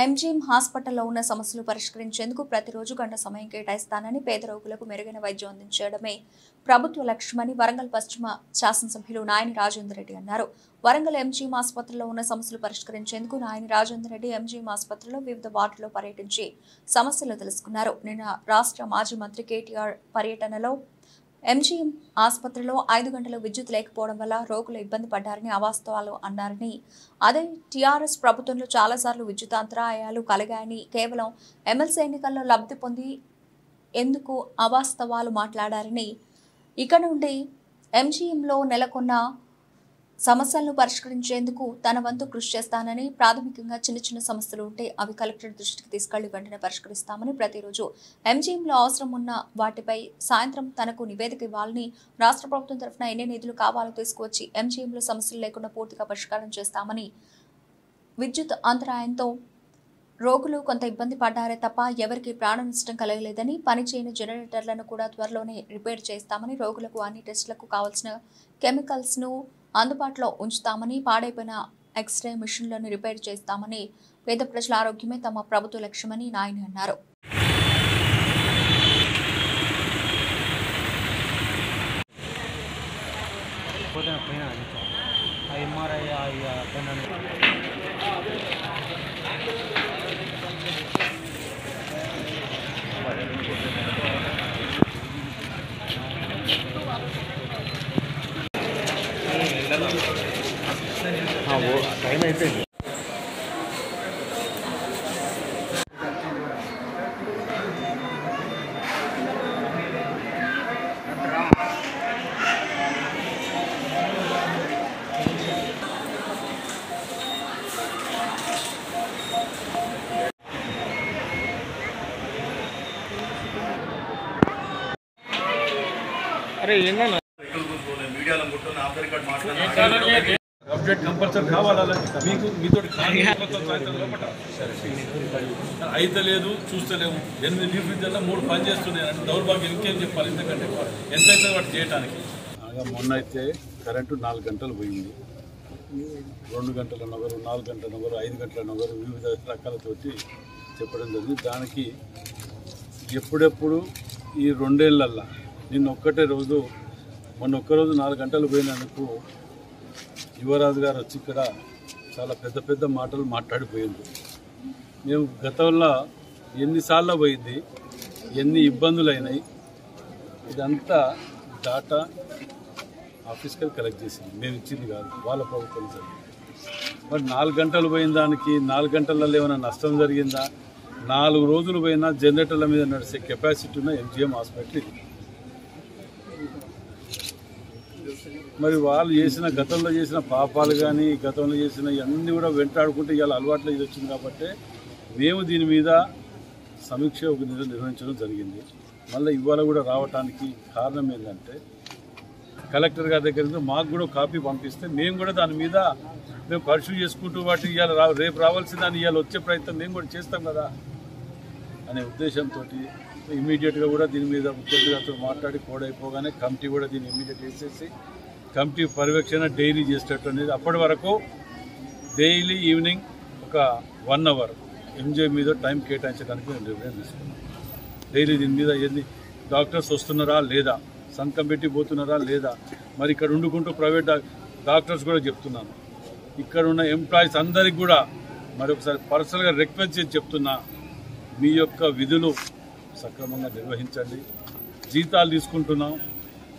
MGM హాస్పిటల్లో ఉన్న సమస్యలు పరిష్కరించేందుకు ప్రతిరోజు గంట సమయం కేటాయిస్తానని పేద రోగులకు మెరుగైన వైద్యం అందించడమే ప్రభుత్వ లక్ష్యమని వరంగల్ పశ్చిమ శాసనసభ్యులు నాయని రాజేందర్ రెడ్డి అన్నారు. వరంగల్ ఎంజీఎం ఆసుపత్రిలో ఉన్న సమస్యలు పరిష్కరించేందుకు నాయని రాజేందర్ రెడ్డి ఎంజీఎం ఆసుపత్రిలో వివిధ వార్డుల్లో పర్యటించి సమస్యలు తెలుసుకున్నారు. నిన్న రాష్ట్ర మాజీ మంత్రి కేటీఆర్ పర్యటనలో ఎంజీఎం ఆసుపత్రిలో 5 గంటలు విద్యుత్ లేకపోవడం వల్ల రోగులు ఇబ్బంది పడ్డారని అవాస్తవాలు అన్నారని, అదే టీఆర్ఎస్ ప్రభుత్వంలో చాలాసార్లు విద్యుత్ అంతరాయాలు కలిగాయని, కేవలం ఎమ్మెల్సీ ఎన్నికల్లో లబ్ధి పొంది ఎందుకు అవాస్తవాలు మాట్లాడారని, ఇక నుండి ఎంజీఎంలో నెలకొన్న సమస్యలను పరిష్కరించేందుకు తన వంతు కృషి చేస్తానని, ప్రాథమికంగా చిన్న సమస్యలు ఉంటే అవి కలెక్టర్ దృష్టికి తీసుకెళ్లి వెంటనే పరిష్కరిస్తామని, ప్రతిరోజు ఎంజీఎంలో అవసరం ఉన్న వాటిపై సాయంత్రం తనకు నివేదిక ఇవ్వాలని, రాష్ట్ర ప్రభుత్వం తరఫున ఎన్ని నిధులు కావాలో తీసుకువచ్చి ఎంజీఎంలో సమస్యలు లేకుండా పూర్తిగా పరిష్కారం చేస్తామని, విద్యుత్ అంతరాయంతో రోగులు కొంత ఇబ్బంది పడ్డారే తప్ప ఎవరికి ప్రాణ నష్టం కలగలేదని, పనిచేయని జనరేటర్లను కూడా త్వరలోనే రిపేర్ చేస్తామని, రోగులకు అన్ని టెస్టులకు కావాల్సిన కెమికల్స్ను అందుబాటులో ఉంచుతామని, పాడైపోయిన ఎక్స్రే మిషన్లను రిపేర్ చేస్తామని, పేద ప్రజల ఆరోగ్యమే తమ ప్రభుత్వ లక్ష్యమని నాయని అన్నారు. టైం అయిపోయింది. అరే ఏంటన్నా అప్డేట్ కంపల్సరీ కావాలా మీకు మీతో అయితే లేదు చూస్తలేము. 8 లీఫీజర్లో 3 పని చేస్తున్నాయి అంటే దౌర్భాగ్యం ఇంకేం చెప్పాలి. ఎందుకంటే ఎంత అయితే వాటి చేయడానికి మొన్న అయితే కరెంటు 4 గంటలు పోయింది. 2 గంటల నగరు, 4 గంటల నగరు, 5 గంటల నగరు, వివిధ రకాలతోటి చెప్పడం జరిగింది. దానికి ఎప్పుడెప్పుడు ఈ 2 ఏళ్ళల్లో నిన్న ఒక్కటే రోజు, మొన్న ఒక్కరోజు 4 గంటలు పోయినందుకు యువరాజు గారు వచ్చి ఇక్కడ చాలా పెద్ద మాటలు మాట్లాడిపోయింది. మేము గతంలో ఎన్నిసార్లు పోయింది, ఎన్ని ఇబ్బందులు అయినాయి, ఇదంతా డాటా ఆఫీస్కి కలెక్ట్ చేసింది. మేము ఇచ్చింది కాదు, వాళ్ళ ప్రభుత్వం జరిగింది. మరి 4 గంటలు పోయిన దానికి 4 గంటలలో ఏమైనా నష్టం జరిగిందా? 4 రోజులు పోయినా జనరేటర్ల మీద నడిచే కెపాసిటీ ఉన్న ఎంజీఎం హాస్పిటల్ ఇది. మరి వాళ్ళు గతంలో చేసిన పాపాలు కానీ, గతంలో చేసిన ఇవన్నీ కూడా వెంటాడుకుంటే ఇవాళ అలవాట్లో ఇది వచ్చింది. కాబట్టి మేము దీని మీద సమీక్ష ఒక నిర్వహించడం జరిగింది. మళ్ళీ ఇవాళ కూడా రావడానికి కారణం ఏంటంటే, కలెక్టర్ గారి దగ్గర నుంచి మాకు కూడా కాపీ పంపిస్తే మేము కూడా దాని మీద మేము పర్సూ చేసుకుంటూ వాటి ఇవాళ రేపు రావాల్సిన దాన్ని ఇవాళ వచ్చే ప్రయత్నం మేము కూడా చేస్తాం కదా అనే ఉద్దేశంతో ఇమీడియట్గా కూడా దీని మీద ముఖ్యమంత్రి గారితో మాట్లాడి కోడైపోగానే కమిటీ కూడా దీన్ని ఇమీడియట్ వేసేసి కమిటీ పర్యవేక్షణ డైలీ చేసేటట్టు అనేది, అప్పటి వరకు డైలీ ఈవినింగ్ ఒక 1 అవర్ ఎంజీఎం మీద టైం కేటాయించడానికి నేను నిర్ణయం తీసుకున్నాను. డైలీ దీని మీద ఎన్ని డాక్టర్స్ వస్తున్నారా లేదా, సంఘం పెట్టి పోతున్నారా లేదా, మరి ఇక్కడ వండుకుంటూ ప్రైవేట్ డాక్టర్స్ కూడా చెప్తున్నాను, ఇక్కడ ఉన్న ఎంప్లాయీస్ అందరికి కూడా మరొకసారి పర్సనల్గా రిక్వెస్ట్ చేసి చెప్తున్నా, మీ యొక్క విధులు సక్రమంగా నిర్వహించండి. జీతాలు తీసుకుంటున్నాం,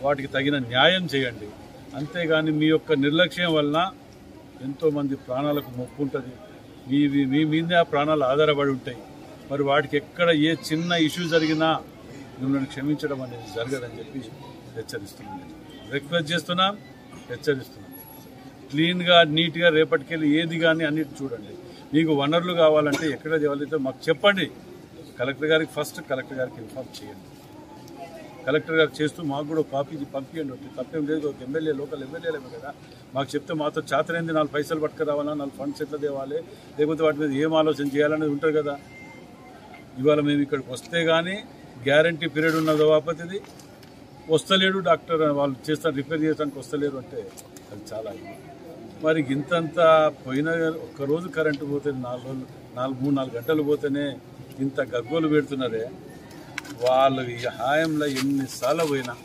వాటికి తగిన న్యాయం చేయండి. అంతేగాని మీ యొక్క నిర్లక్ష్యం వలన ఎంతోమంది ప్రాణాలకు మొక్కు ఉంటుంది. మీ మీద ప్రాణాలు ఆధారపడి ఉంటాయి. మరి వాటికి ఎక్కడ ఏ చిన్న ఇష్యూ జరిగినా మిమ్మల్ని క్షమించడం అనేది జరగదని చెప్పి హెచ్చరిస్తున్నాం. రిక్వెస్ట్ చేస్తున్నాం, హెచ్చరిస్తున్నాం. క్లీన్గా నీట్గా రేపటికెళ్ళి ఏది కానీ అన్నిటి చూడండి. మీకు వనరులు కావాలంటే ఎక్కడ ఎవరైతే మాకు చెప్పండి. కలెక్టర్ గారికి ఫస్ట్ కలెక్టర్ గారికి ఇన్ఫార్మ్ చేయండి. కలెక్టర్ గారికి చేస్తూ మాకు కూడా కాపీ పంపించండి. తప్పేం లేదు. ఒక ఎమ్మెల్యే, లోకల్ ఎమ్మెల్యేలేమో కదా, మాకు చెప్తే మాతో చేతనైంది 4 పైసలు పట్టుకురావాలా, 4 ఫండ్స్ ఎట్లా తేవాలి, లేకపోతే వాటి మీద ఏం ఆలోచన చేయాలనేది ఉంటుంది కదా. ఇవాళ మేము ఇక్కడికి వస్తే కానీ గ్యారంటీ పీరియడ్ ఉన్నదో వాపతిది వస్తలేడు డాక్టర్, వాళ్ళు చేస్తారు రిపేర్ చేయడానికి వస్తలేరు అంటే అది చాలా. మరి ఇంతంత పోయిన ఒక్కరోజు కరెంటు పోతే 4 రోజులు 3-4 గంటలు పోతేనే ఇంత గగ్గోలు పెడుతున్నారే. వాళ్ళు ఈ హాయంలో ఎన్నిసార్లు పోయినా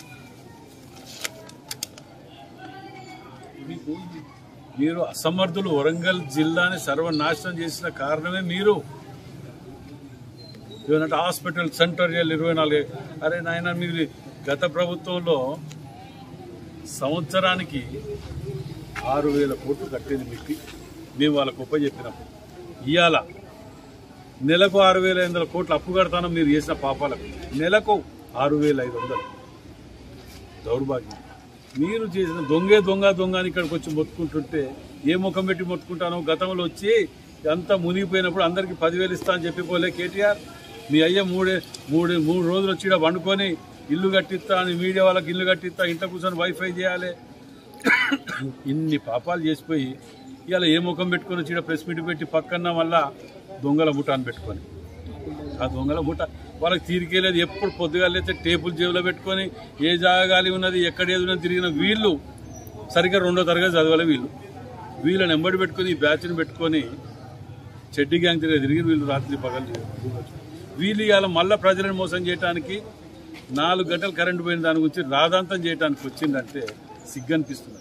మీరు అసమర్థులు. వరంగల్ జిల్లాని సర్వనాశనం చేసిన కారణమే మీరు. ఏమంటే హాస్పిటల్ సెంటర్ 24. అరే నాయన, మీరు గత ప్రభుత్వంలో సంవత్సరానికి 6,000 కోట్లు కట్టేది మీకు మేము వాళ్ళకు గొప్ప చెప్పినప్పుడు. ఇవాళ నెలకు 6,500 కోట్లు అప్పు కడతాను మీరు చేసిన పాపాలకు. నెలకు 6,500. దౌర్భాగ్యం. మీరు చేసిన దొంగ అని ఇక్కడికి వచ్చి మొత్తుకుంటుంటే ఏ ముఖం పెట్టి మొత్తుకుంటాను? గతంలో వచ్చి అంతా మునిగిపోయినప్పుడు అందరికీ 10,000 ఇస్తా అని చెప్పిపోలే కేటీఆర్? మీ అయ్య మూడు రోజులు వచ్చి ఇక్కడ వండుకొని ఇల్లు కట్టిస్తా అని మీడియా వాళ్ళకి ఇల్లు కట్టిస్తా, ఇంట్లో కూర్చొని వైఫై చేయాలి. ఇన్ని పాపాలు చేసిపోయి ఇవాళ ఏ ముఖం పెట్టుకొని వచ్చి ఇక్కడ ప్రెస్ మీట్ పెట్టి పక్కన మళ్ళా దొంగల బుటాన్ని పెట్టుకొని, ఆ దొంగల బుట్ట వాళ్ళకి తీరికేలేదు. ఎప్పుడు పొద్దుగాలైతే టేబుల్ జేబులో పెట్టుకొని ఏ జాగాలి ఉన్నది ఎక్కడ ఏది ఉన్నది తిరిగిన వీళ్ళు సరిగ్గా 2వ తరగతి చదవాలి. వీళ్ళని ఎంబడి పెట్టుకొని ఈ బ్యాచ్ని పెట్టుకొని చెడ్డి గ్యాంగ్ తిరిగి వీళ్ళు రాత్రి పగలు వీళ్ళు ఇవాళ మళ్ళీ ప్రజలను మోసం చేయడానికి 4 గంటలు కరెంటు పోయిన దాని గురించి రాదాంతం చేయడానికి వచ్చిందంటే సిగ్గనిపిస్తుంది.